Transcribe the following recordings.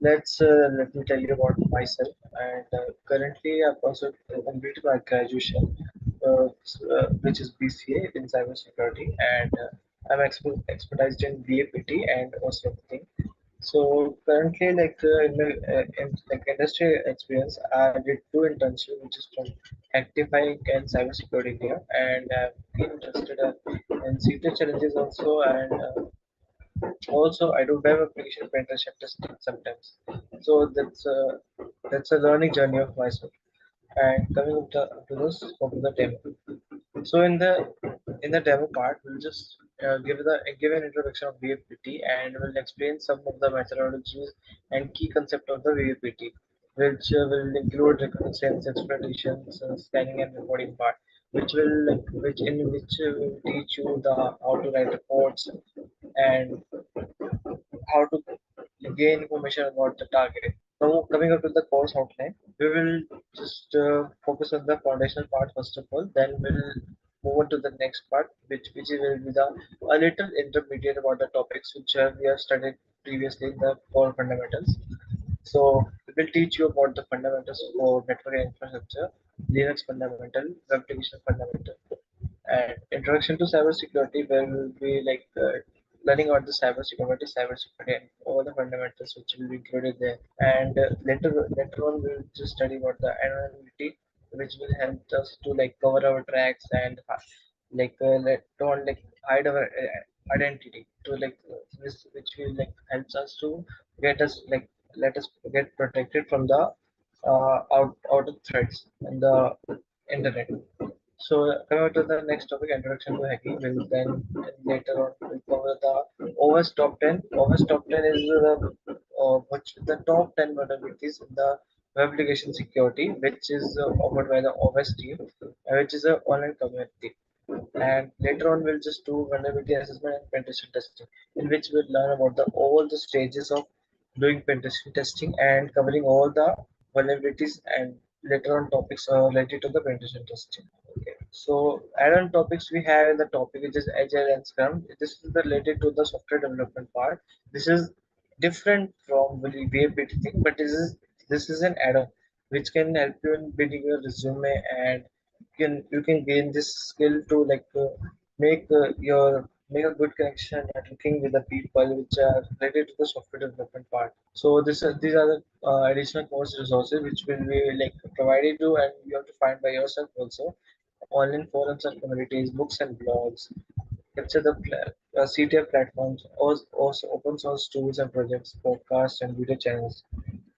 Let me tell you about myself. And currently, I've also completed my graduation, which is BCA in cybersecurity, and I'm expertised in VAPT and also everything. So currently, in like industry experience, I did two internships, which is from rectifying and cybersecurity here, and I've been interested in secret challenges also, and also I do web application penetration testing sometimes. So that's a learning journey of myself. And coming to this, go to the demo. So in the demo part, we'll just give an introduction of VAPT, and we'll explain some of the methodologies and key concept of the VAPT, which will include reconnaissance, exploitations, scanning and reporting part, which will teach you the how to write reports and how to gain information about the target. Now, coming up to the course outline, we will just focus on the foundational part first of all. Then we'll move on to the next part, which will be the a little intermediate about the topics which we have studied previously in the core fundamentals. So we will teach you about the fundamentals for network infrastructure, Linux fundamental, web application fundamental, and introduction to cybersecurity, where we'll be learning about the cybersecurity, and all the fundamentals which will be included there. And later on, we'll just study about the anonymity, which will help us to like cover our tracks and don't like hide our identity to this, which will like helps us to get us like let us get protected from the out of threats in the internet. So coming to the next topic, introduction to hacking. Will then later on we'll cover the OS top 10. OS top 10 is the top 10 vulnerabilities in the web application security, which is offered by the OS team, which is an online community. And later on, we'll just do vulnerability assessment and penetration testing, in which we'll learn about all the stages of doing penetration testing and covering all the vulnerabilities, and later on topics related to the penetration testing. Okay. So add-on topics we have in the topic, which is Agile and Scrum. This is related to the software development part. This is different from the VAPT thing, but this is an add-on which can help you in building your resume, and you can gain this skill to make a good connection networking with the people which are related to the software development part. So these are the additional course resources which will be like provided to, and you have to find by yourself also. Online forums and communities, books and blogs, capture the CTF platforms, also open source tools and projects, podcasts and video channels.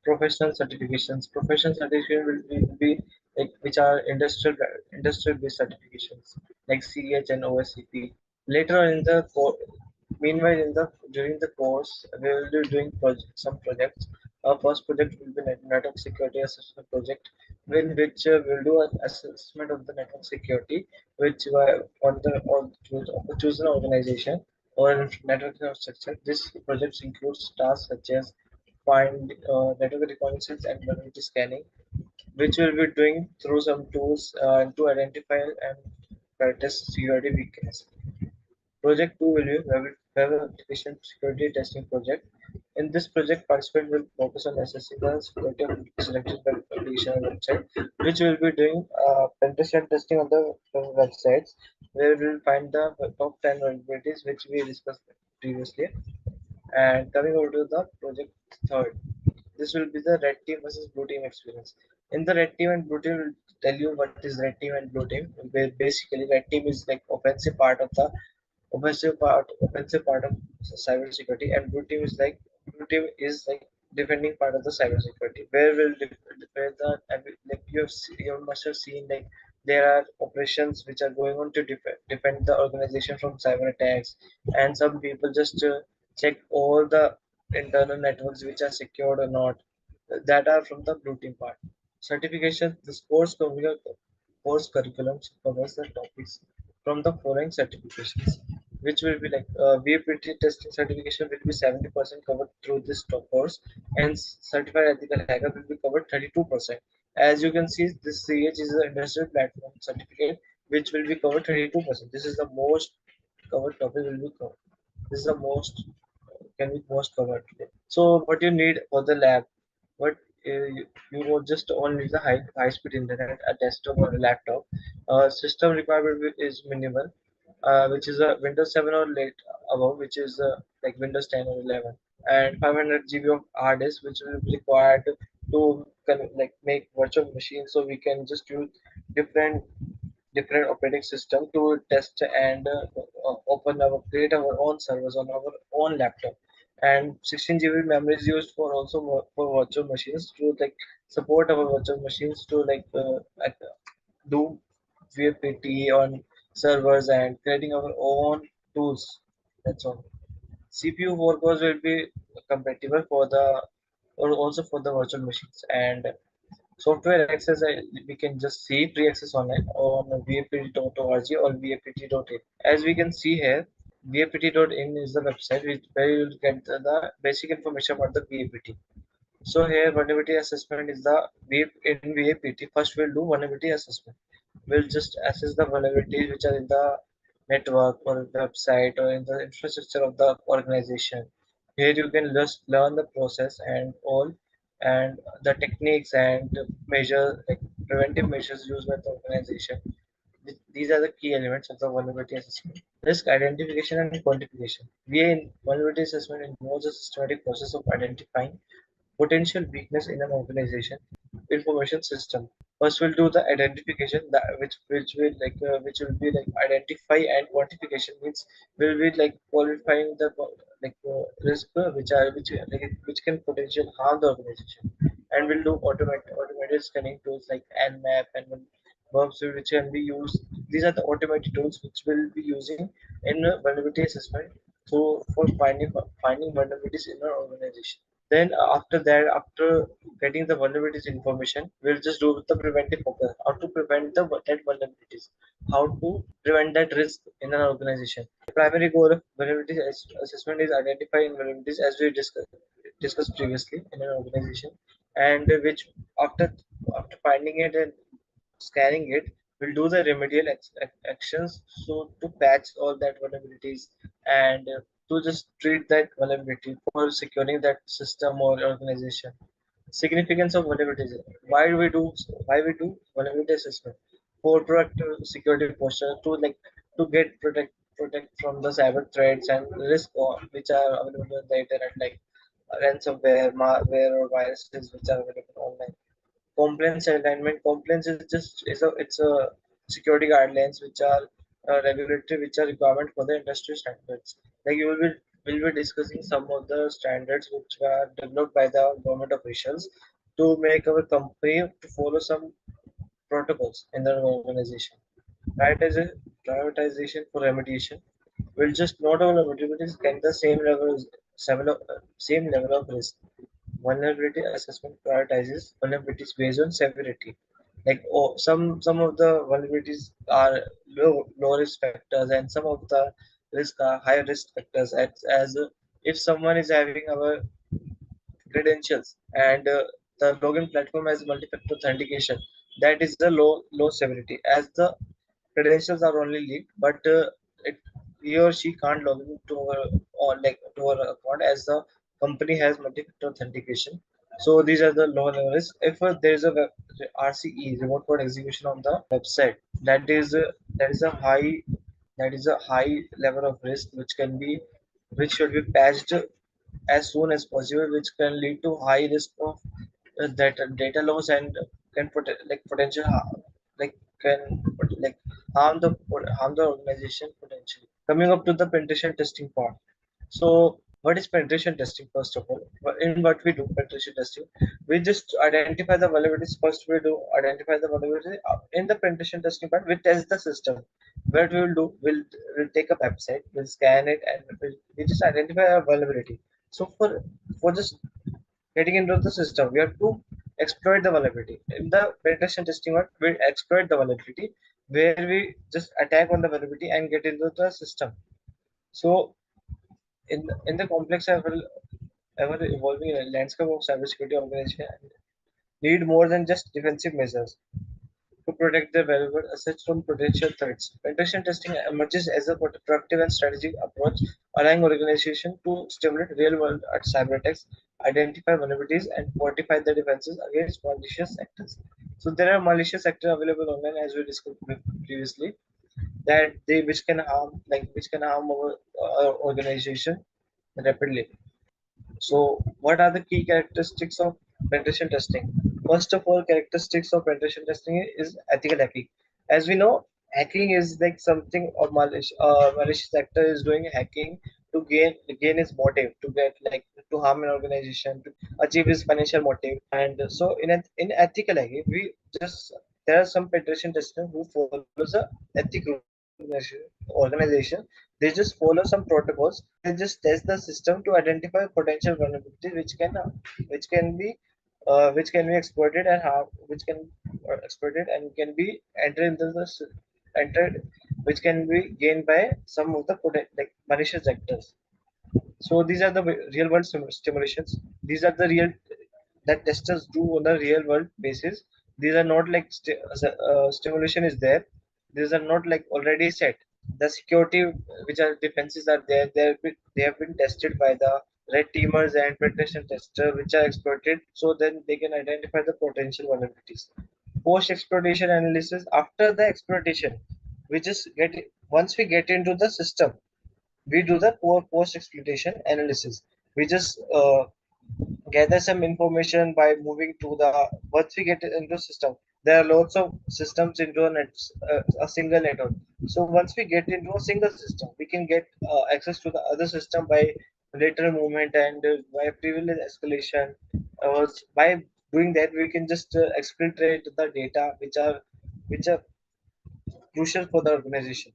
Professional certifications. Professional certification will be like which are industrial based certifications like CH and OSCP. Later on in the meanwhile in the during the course we will be doing some projects. Our first project will be network security assessment project, in which we'll do an assessment of the network security, which on the chosen organization or network infrastructure. This project includes tasks such as find network reconnaissance and vulnerability scanning, which we'll be doing through some tools to identify and test security weakness. Project 2 will be web application security testing project. In this project, participants will focus on assessing the security of selected web application website, which will be doing penetration testing on the websites, where we will find the top 10 vulnerabilities which we discussed previously. And coming over to the project third, this will be the red team versus blue team experience. In the red team and blue team, will tell you what is red team and blue team. Where basically, red team is like offensive part of cybersecurity, and blue team is like defending part of the cybersecurity. Where will where the like you must have seen like there are operations which are going on to defend the organization from cyber attacks, and some people just check all the internal networks which are secured or not, that are from the blue team part. Certification, this course curriculum covers the topics from the following certifications, which will be like VAPT testing certification will be 70% covered through this top course, and certified ethical hacker will be covered 32%. As you can see, this CH is the industrial platform certificate, which will be covered 32%. This is the most covered topic will be covered. This is the most can be most covered today. So what you need for the lab, what you would just only the high speed internet, a desktop or a laptop. System requirement is minimal, which is a Windows 7 or late above, which is like Windows 10 or 11, and 500 GB of hard disk, which will be required to like make virtual machines, so we can just use different operating system to test and open our create our own servers on our own laptop. And 16 GB memory is used for also for virtual machines to like support our virtual machines to like do VAPT on servers and creating our own tools. That's all. CPU workloads will be compatible for the or also for the virtual machines, and software access we can just see free access online on vapt.org or vapt.in. As we can see here, vapt.in is the website where you will get the basic information about the VAPT. So here vulnerability assessment is the in VAPT. First we'll do vulnerability assessment. We'll just assess the vulnerabilities which are in the network or website or in the infrastructure of the organization. Here you can just learn the process and all and the techniques and measure like preventive measures used by the organization. These are the key elements of the vulnerability assessment. Risk identification and quantification. VA vulnerability assessment involves a systematic process of identifying potential weakness in an organization information system. First, we'll do the identification, that which will be like identify, and quantification means will be like qualifying the risk which can potentially harm the organization. And we'll do automated scanning tools like Nmap and verbs which can be used. These are the automated tools which we'll be using in vulnerability assessment. So for finding vulnerabilities in our organization. Then after that, after getting the vulnerabilities information, we'll just do the preventive focus. How to prevent the that vulnerabilities, how to prevent that risk in an organization. The primary goal of vulnerability assessment is identifying vulnerabilities as we discussed previously in an organization, and which after finding it and scanning it, will do the remedial actions so to patch all that vulnerabilities and to just treat that vulnerability for securing that system or organization. Significance of vulnerabilities. Why we do vulnerability assessment? For proactive security posture to like to get protect from the cyber threats and risk which are available on the internet like ransomware, malware or viruses which are available online. Compliance alignment. Compliance is just is a it's a security guidelines which are regulatory which are requirement for the industry standards. Like you will be discussing some of the standards which are developed by the government officials to make our company to follow some protocols in the organization. Prioritization, prioritization for remediation will just not all vulnerabilities get the same level of risk. Vulnerability assessment prioritizes vulnerabilities based on severity. Like some of the vulnerabilities are low risk factors, and some of the risk are high risk factors. As if someone is having our credentials and the login platform has multi-factor authentication, that is the low severity. As the credentials are only leaked, but he or she can't log in to our or like to our account as the company has multi-factor authentication. So these are the low level risk. If there is a RCE remote code execution on the website, that is a high level of risk which should be patched as soon as possible, which can lead to high risk of data loss and can potential like can like harm the organization potentially. Coming up to the penetration testing part. So what is penetration testing first of all? In what we do penetration testing, we just identify the vulnerabilities. First we do identify the vulnerability. In the penetration testing part, we test the system. What we will do, we'll take a website, we'll scan it, and we just identify a vulnerability. So for just getting into the system, we have to exploit the vulnerability. In the penetration testing part, we exploit the vulnerability where we just attack on the vulnerability and get into the system. So in the complex ever evolving landscape of cybersecurity organization need more than just defensive measures. to protect their valuable assets from potential threats. Penetration testing emerges as a proactive and strategic approach, allowing organizations to stimulate real-world cyber attacks, identify vulnerabilities, and fortify their defenses against malicious actors. So there are malicious actors available online, as we discussed previously, that they which can harm our organization rapidly. So, what are the key characteristics of penetration testing? First of all, characteristics of penetration testing is ethical hacking. As we know, hacking is like something or malicious actor is doing hacking to gain his motive, to get like to harm an organization, to achieve his financial motive. And so, in ethical hacking, we just there are some penetration testers who follows a ethic organization. They just follow some protocols. They just test the system to identify potential vulnerabilities which can be exploited and how which can exploited and can be entered into the entered which can be gained by some of the like malicious actors. So these are the real world stimulations. These are the real that testers do on a real world basis. These are not like stimulation is there. These are not like already set. The security which are defenses are there. They have been tested by the red teamers and penetration tester which are exploited. So then they can identify the potential vulnerabilities. Post exploitation analysis. After the exploitation, we just get once we get into the system, we do the post exploitation analysis. We just gather some information by moving to the once we get into system, there are lots of systems into a single network. So once we get into a single system, we can get access to the other system by lateral movement and by privilege escalation. By doing that, we can just exfiltrate the data which are crucial for the organization.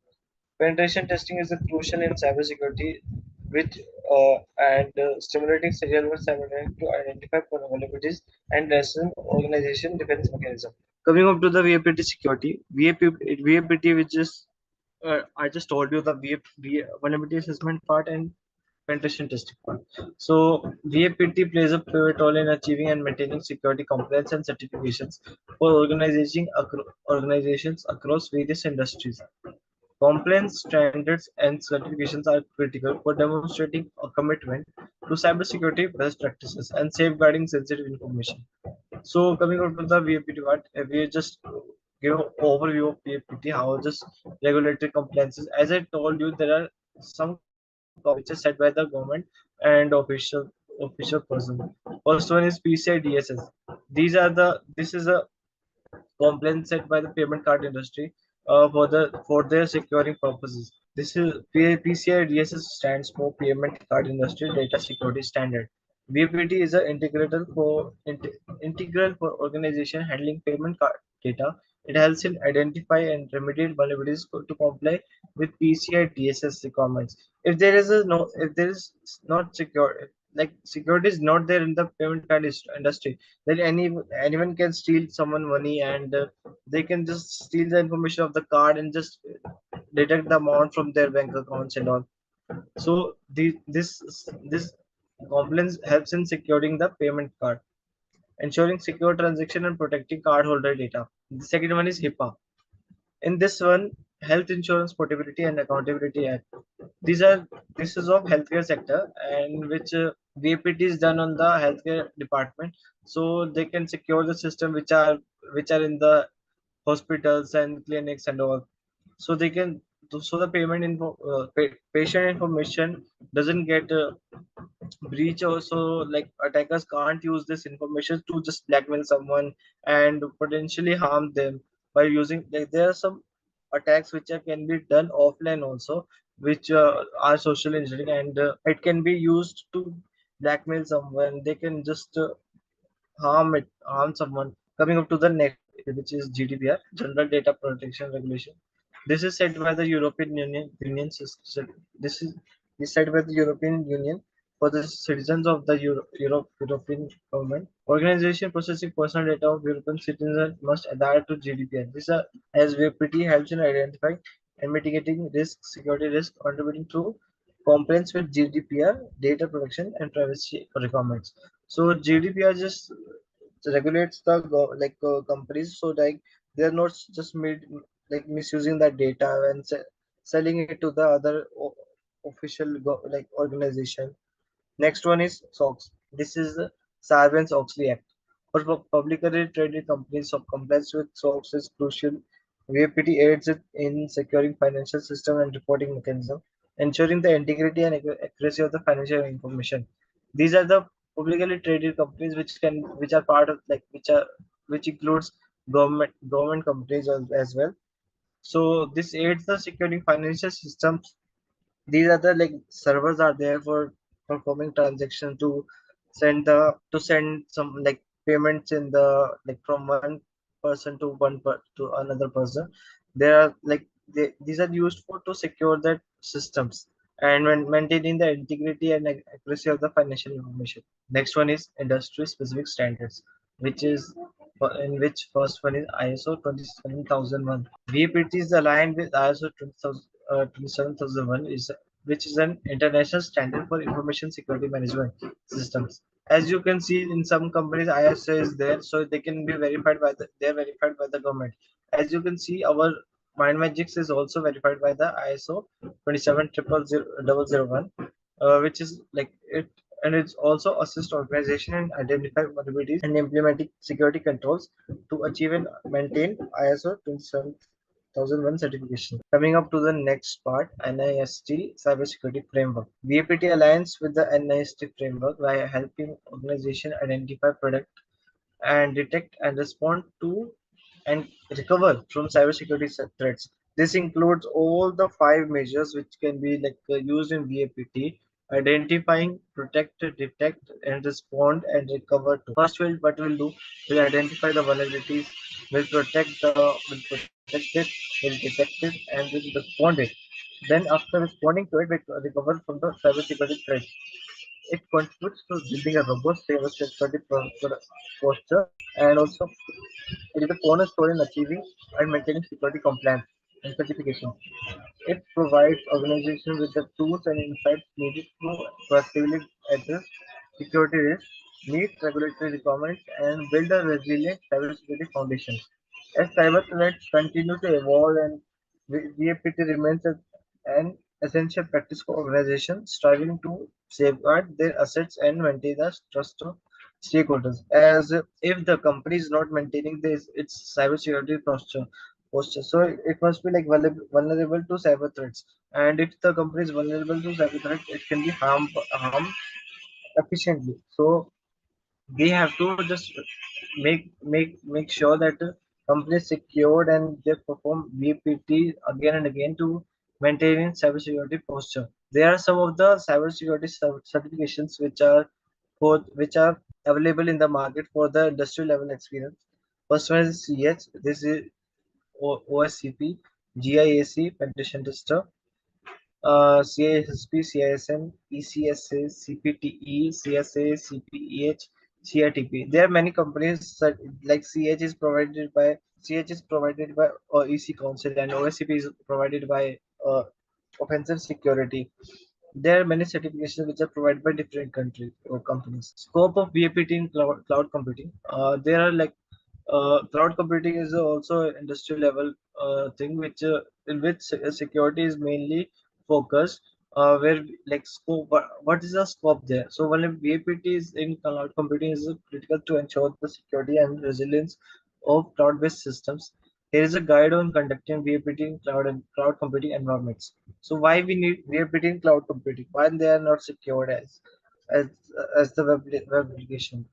Penetration testing is a crucial in cybersecurity, which stimulating serial world cyber attack to identify vulnerabilities and lessen organization defense mechanism. Coming up to the VAPT security, VAPT, which is I just told you the vulnerability assessment part and penetration testing part. So VAPT plays a pivotal role in achieving and maintaining security compliance and certifications for organizations across various industries. Compliance standards and certifications are critical for demonstrating a commitment to cybersecurity best practices and safeguarding sensitive information. So, coming out to the VAPT part, we just give an overview of VAPT, how just regulatory compliances. As I told you, there are some compliances which are set by the government and official person. First one is PCI DSS. This is a complaint set by the payment card industry for their securing purposes. This is PCI DSS stands for Payment Card Industry Data Security Standard. VPT is integral for organization handling payment card data. It helps in identify and remediate vulnerabilities to comply with PCI DSS requirements. If there is not secure, like security is not there in the payment card industry, then anyone can steal someone money and they can just steal the information of the card and just deduct the amount from their bank accounts and all. So this compliance helps in securing the payment card, ensuring secure transaction and protecting cardholder data. The second one is HIPAA. In this one, Health Insurance Portability and Accountability Act. These are this is of healthcare sector and which VAPT is done on the healthcare department, so they can secure the system which are in the hospitals and clinics and all. So they can so the patient information doesn't get breach also, like attackers can't use this information to just blackmail someone and potentially harm them by using like there are some attacks which can be done offline also, which are social engineering and it can be used to blackmail someone. They can just harm someone. Coming up to the next, which is GDPR, General Data Protection Regulation. This is set by the European Union system. This is set by the European Union for the citizens of the European government. Organization processing personal data of European citizens must adhere to GDPR. This as VPT helps in identifying and mitigating risk, security risk, contributing to compliance with GDPR, data protection, and privacy requirements. So GDPR just regulates the companies. So like They are not just made like misusing that data and selling it to the other official organization. Next one is SOX. This is the Sarbanes-Oxley Act. For publicly traded companies, so compliance with SOX is crucial. VAPT aids it in securing financial system and reporting mechanism, ensuring the integrity and accuracy of the financial information. These are the publicly traded companies which are part of which includes government companies as well. So this aids the securing financial systems. These are the servers are there for performing transaction to send some payments in the from one person to to another person. They are these are used for to secure that systems and when maintaining the integrity and accuracy of the financial information. Next one is industry specific standards, which is in which first one is ISO 27001. VAPT is aligned with ISO 27001, which is an international standard for information security management systems. As you can see, in some companies, ISO is there, so they can be verified by they're verified by the government. As you can see, our MindMajix is also verified by the ISO 27001, which is like it, and it's also assist organization in identify vulnerabilities and implementing security controls to achieve and maintain ISO 27001 certification. Coming up to the next part, NIST Cybersecurity Framework. VAPT aligns with the NIST framework by helping organizations identify, product, and detect and respond to and recover from cybersecurity threats. This includes all the five measures which can be used in VAPT: identifying, protect, detect, and respond and recover to. First, what we'll do, we'll identify the vulnerabilities, will protect it, will detect it, and will respond it. Then, after responding to it, we recover from the cybersecurity threat. It contributes to building a robust cybersecurity posture, and also it is a cornerstone in achieving and maintaining security compliance and certification. It provides organizations with the tools and insights needed to proactively address security risks, meet regulatory requirements, and build a resilient cybersecurity foundation. As cyber threats continue to evolve and VAPT remains an essential practice for organizations striving to safeguard their assets and maintain the trust of stakeholders. As if the company is not maintaining its cybersecurity posture, so it must be vulnerable to cyber threats. And if the company is vulnerable to cyber threats, it can be harmed efficiently. So we have to just make sure that the company is secured and they perform VPT again and again to maintaining cybersecurity posture. There are some of the cybersecurity certifications which are available in the market for the industry level experience. First one is CH. This is OSCP, GIAC, Penetration Tester, CISP, CISM, ECSA, CPTE, CSA, CPEH, CITP. There are many companies that like CH is provided by EC Council and OSCP is provided by Offensive Security. There are many certifications which are provided by different countries or companies. Scope of VAPT in cloud computing. There are cloud computing is also an industry level thing which in which security is mainly focused. Where scope, what is the scope there? So when VAPT is in cloud computing is critical to ensure the security and resilience of cloud-based systems. Here is a guide on conducting VAPT in cloud and cloud computing environments. So why we need VAPT in cloud computing? Why they are not secured as as the web application?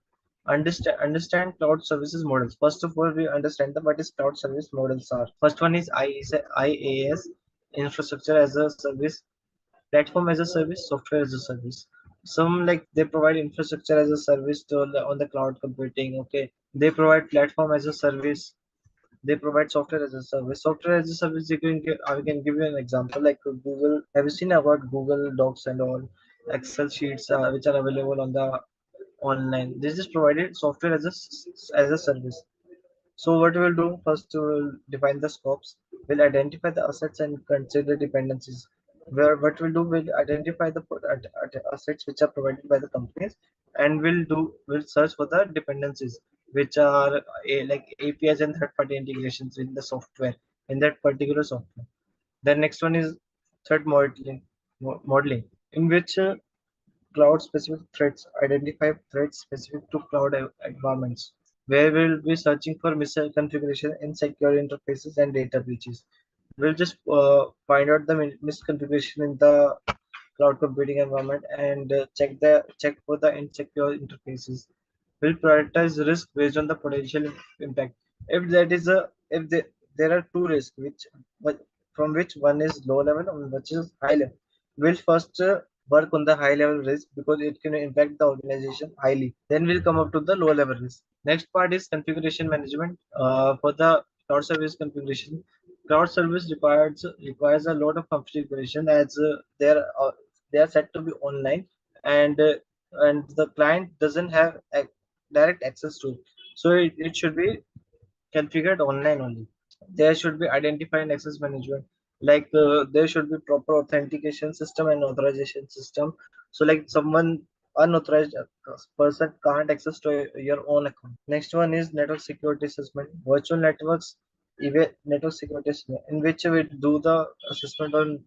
Understand cloud services models. First of all, we understand what is cloud service models are. First one is IaaS, infrastructure as a service, platform as a service, software as a service. Some they provide infrastructure as a service on the cloud computing. Okay, they provide platform as a service. They provide software as a service. Software as a service, I can give you an example like Google. Have you seen about Google Docs and all Excel sheets which are available on the online? This is provided software as a service. So what we'll do first, we'll define the scopes. We'll identify the assets and consider dependencies. Where what we'll do, we'll identify the assets which are provided by the companies, and we'll search for the dependencies. which are like APIs and third-party integrations in the software, in that particular software. The next one is threat modeling, in which cloud-specific threats identify threats specific to cloud environments, where we'll be searching for misconfiguration, insecure interfaces, and data breaches. We'll just find out the misconfiguration in the cloud computing environment and check for the insecure interfaces. Will prioritize risk based on the potential impact. If that is a if the, there are two risks but from which one is low level and which is high level, we'll first work on the high level risk because it can impact the organization highly. Then we'll come up to the low level risk. Next part is configuration management. For the cloud service configuration, cloud service requires a lot of configuration as they are set to be online, and the client doesn't have direct access to it. So it should be configured online only. There should be identify and access management. Like there should be proper authentication system and authorization system. So like someone unauthorized person can't access to your own account. Next one is network security assessment. Virtual networks, network security assessment, in which we do the assessment on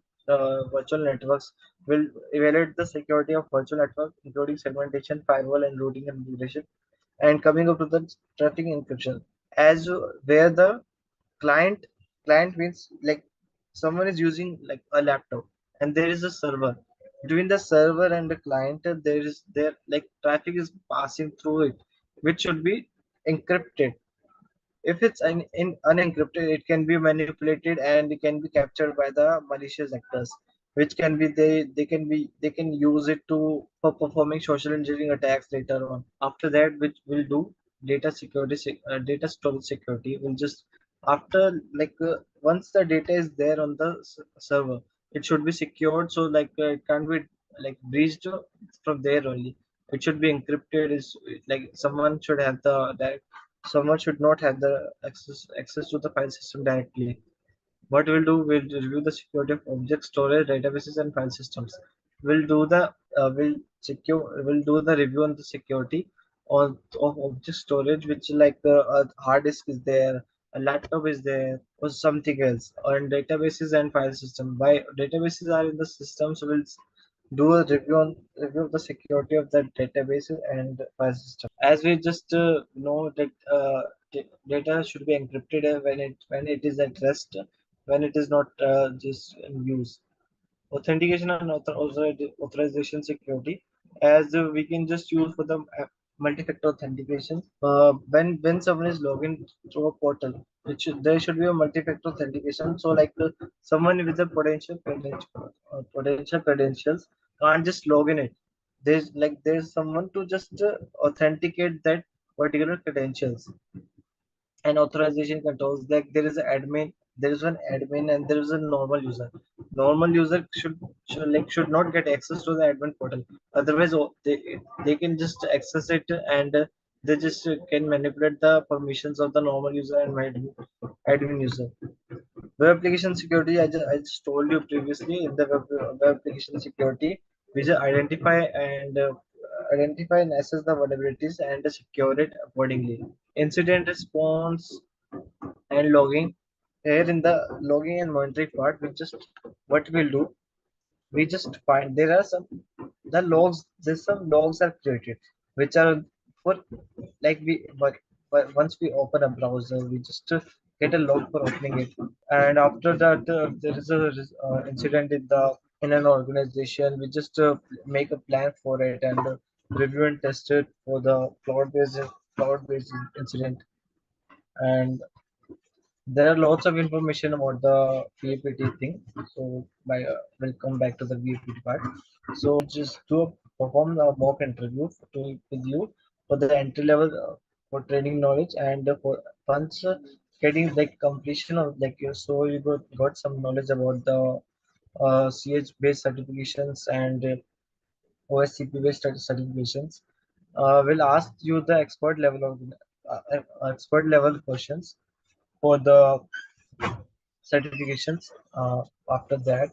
virtual networks. Will evaluate the security of virtual network, including segmentation, firewall, and routing configuration. And coming up to the traffic encryption, as where the client client means like someone is using like a laptop and there is a server. Between the server and the client, there like traffic is passing through it, which should be encrypted. If it's unencrypted, it can be manipulated and it can be captured by the malicious actors, which can be they can use it to for performing social engineering attacks later on. After that, which will do data storage security. Will just after once the data is there on the server, it should be secured. So it can't be like breached from there only. It should be encrypted. Is like someone should not have the access to the file system directly. What we'll do, we'll review the security of object storage, databases, and file systems. We'll do the we'll do the review on the security of object storage, which like a hard disk is there, a laptop is there, or something else. On databases and file system. Why databases are in the system, so we'll do a review of the security of the databases and file system. As we just know that data should be encrypted when it is at rest, when it is not just in use. Authentication and authorization security, as we can just use for the multi-factor authentication. When someone is logging through a portal, there should be a multi-factor authentication. So someone with a potential credentials can't just log in it. There's someone to just authenticate that particular credentials. And authorization controls, like there is an admin and there is a normal user. Normal user should not get access to the admin portal. Otherwise they can just access it, and they just can manipulate the permissions of the normal user and admin user. Web application security, I just told you previously. In the web application security, we just identify and assess the vulnerabilities and secure it accordingly. Incident response and logging. Here in the logging and monitoring part, what we'll do, we just find there are the logs. There's some logs are created, which are for but once we open a browser, we just get a log for opening it. And after that, there is a incident in an organization. We just make a plan for it and review and test it for the cloud-based incident. And there are lots of information about the VAPT thing. So we'll come back to the VAPT part. So just perform a mock interview with you for the entry level for training knowledge, and for once getting like completion of like you, so you got some knowledge about the CH based certifications and OSCP based certifications. We'll ask you the expert level questions for the certifications. After that,